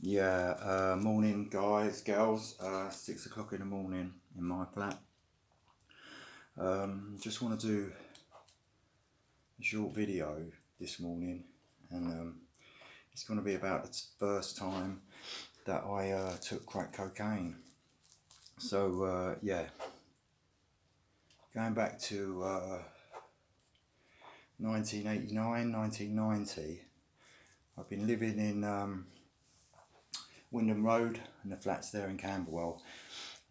Morning guys, girls, 6 o'clock in the morning in my flat. Just want to do a short video this morning, and it's going to be about the first time that I took crack cocaine. So going back to 1989, 1990, I've been living in Wyndham Road and the flats there in Camberwell,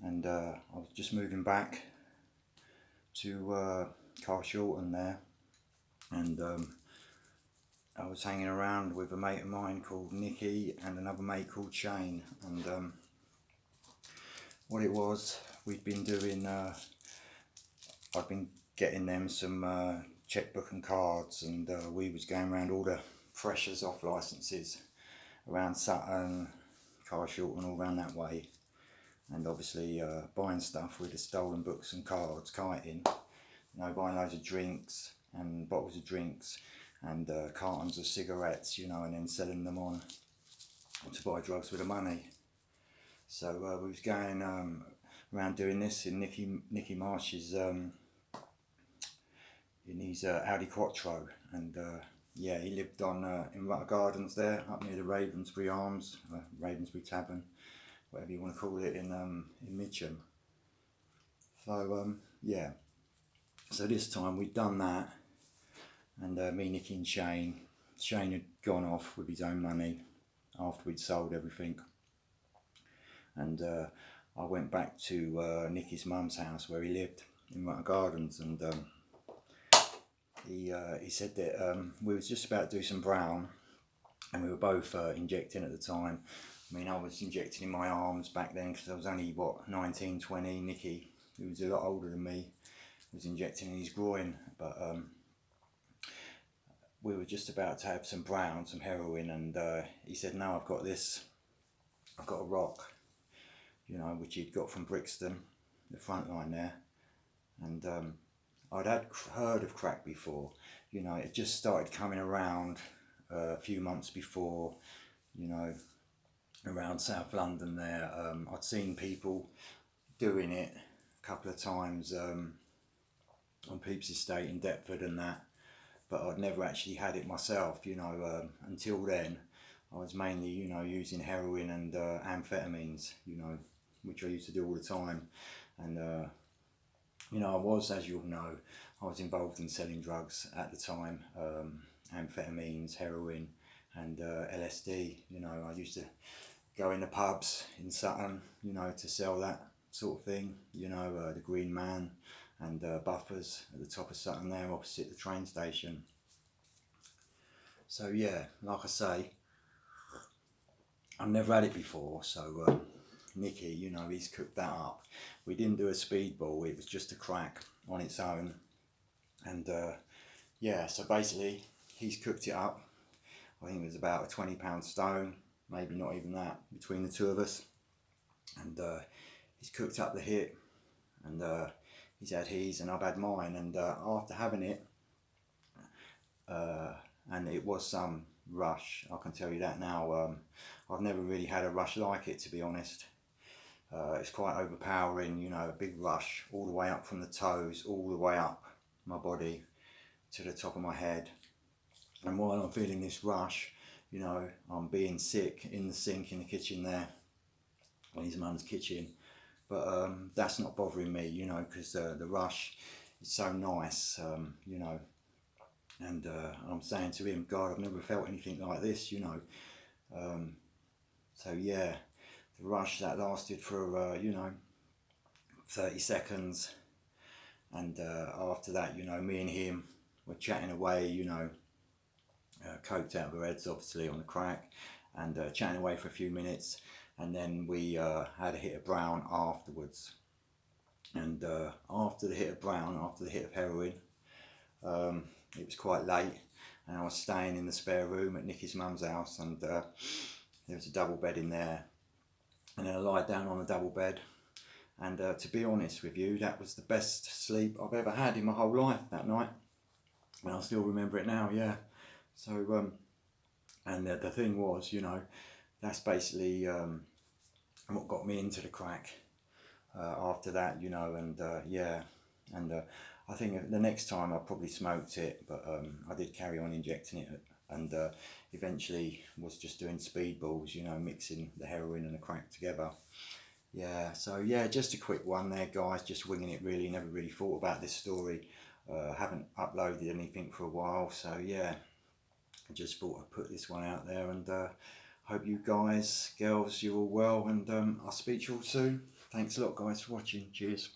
and I was just moving back to Carshalton there, and I was hanging around with a mate of mine called Nicky and another mate called Shane, and what it was, we'd been doing, I'd been getting them some checkbook and cards, and we was going around all the freshers off licences around Sutton, Carshalton, all around that way, and obviously buying stuff with the stolen books and cards, kiting, buying loads of drinks and bottles of drinks and cartons of cigarettes, and then selling them on to buy drugs with the money. So we was going around doing this in Nicky Marsh's in his Audi Quattro, and he lived on in Rutter Gardens there, up near the Ravensbury Arms, Ravensbury Tavern, whatever you want to call it, in Mitcham. So so this time we'd done that, and me, Nicky and Shane had gone off with his own money after we'd sold everything, and I went back to Nicky's mum's house where he lived in Rutter Gardens, and he said that we was just about to do some brown, and we were both injecting at the time. I mean, I was injecting in my arms back then because I was only 19, 20. Nicky, who was a lot older than me, was injecting in his groin, but we were just about to have some brown, some heroin, and he said, no, I've got this, I've got a rock, which he'd got from Brixton, the front line there, and I'd heard of crack before, it just started coming around a few months before, around South London there. I'd seen people doing it a couple of times on Pepys Estate in Deptford and that, but I'd never actually had it myself, until then. I was mainly, using heroin and amphetamines, which I used to do all the time, and I was, as you'll know, I was involved in selling drugs at the time, amphetamines, heroin, and LSD. I used to go in the pubs in Sutton, to sell that sort of thing, the Green Man and Buffers at the top of Sutton there, opposite the train station. So yeah, like I say, I've never had it before, so Nicky, he's cooked that up. We didn't do a speedball, it was just a crack on its own, and so basically he's cooked it up. I think it was about a 20-pound stone, maybe not even that, between the two of us, and he's cooked up the hit, and he's had his and I've had mine, and after having it, and it was some rush, I can tell you that now. I've never really had a rush like it, to be honest. It's quite overpowering, a big rush all the way up from the toes, all the way up my body to the top of my head. And while I'm feeling this rush, I'm being sick in the sink in the kitchen there, in his mum's kitchen. But that's not bothering me, because the rush is so nice, and I'm saying to him, God, I've never felt anything like this, so yeah, the rush that lasted for 30 seconds, and after that, me and him were chatting away, coked out of our heads obviously on the crack, and chatting away for a few minutes, and then we had a hit of brown afterwards. And after the hit of brown, after the hit of heroin, it was quite late, and I was staying in the spare room at Nicky's mum's house, and there was a double bed in there, and then I lied down on the double bed, and to be honest with you, that was the best sleep I've ever had in my whole life that night, and I still remember it now. Yeah. So and the thing was, that's basically what got me into the crack after that, you know. And yeah, and I think the next time I probably smoked it, but I did carry on injecting it, and eventually was just doing speedballs, you know, mixing the heroin and the crack together. Yeah, so yeah, just a quick one there, guys. Just winging it, really. Never really thought about this story. Haven't uploaded anything for a while, so yeah, I just thought I'd put this one out there, and hope you guys, girls, you're all well, and I'll speak to you all soon. Thanks a lot, guys, for watching. Cheers.